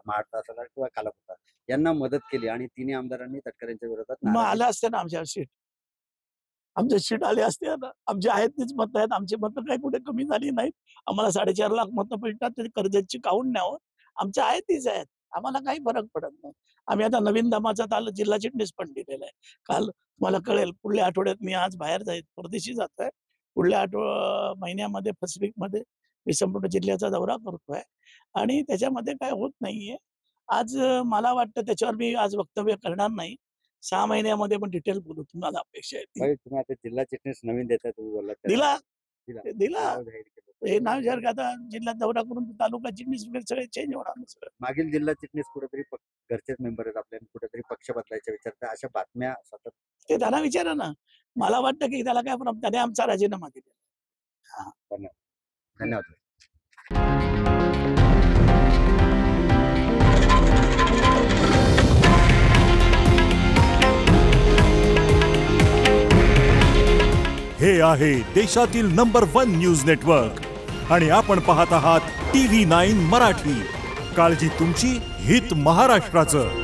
महाड असेल किंवा कालापुता यांना मदत केली आणि तिन्ही आमदारांनी तटकरेंच्या विरोधात मग नाराजी आलं असते ना आमच्या सीट, आमच्या सीट आले असते ना. आमचे आहेत तीच मतं आहेत, आमची मतं काही कुठे कमी झाली नाहीत. आम्हाला 4.5 लाख मतं भेटतात, ते कर्जतची काढून न्यावं. आमच्या आहेत तीच आहेत, आम्हाला काही फरक पडत नाही. आम्ही आता नवीन दमाचा जिल्हा चिटणीस पण दिलेला आहे. काल तुम्हाला कळेल, पुढल्या आठवड्यात मी आज बाहेर परदेशी जातोय. पुढल्या महिन्यामध्ये मध्ये मी संपूर्ण जिल्ह्याचा दौरा करतोय आणि त्याच्यामध्ये काय होत नाहीये. आज मला वाटतं त्याच्यावर मी आज वक्तव्य करणार नाही. 6 महिन्यामध्ये पण डिटेल बोलू, तुम्हाला अपेक्षा आहे ती. भाई, तुम्ही आता जिल्हा चिटणीस नवीन देताय, तुम्ही बोललात दिला दिला नाव जाहीर केलं. हे नाव जर का आता जिल्ह्यात दौरा करून तालुका चिटणीस वगैरे सगळे चेंज होणार ना सगळं. मागील जिल्हा चिटणीस कुठेतरी घरचेच मेंबर आहेत आपल्याला, कुठेतरी पक्ष बदलायच्या विचारता अशा बातम्या सतत. ते त्यांना विचारा ना. मला वाटतं की त्याला काय प्रॉब्लेम, त्याने आमचा राजीनामा दिला. धन्यवाद. हे आहे देशातील नंबर 1 न्यूज नेटवर्क आणि आपण पाहत आहात TV9 मराठी. काळजी तुमची, हित महाराष्ट्राचं.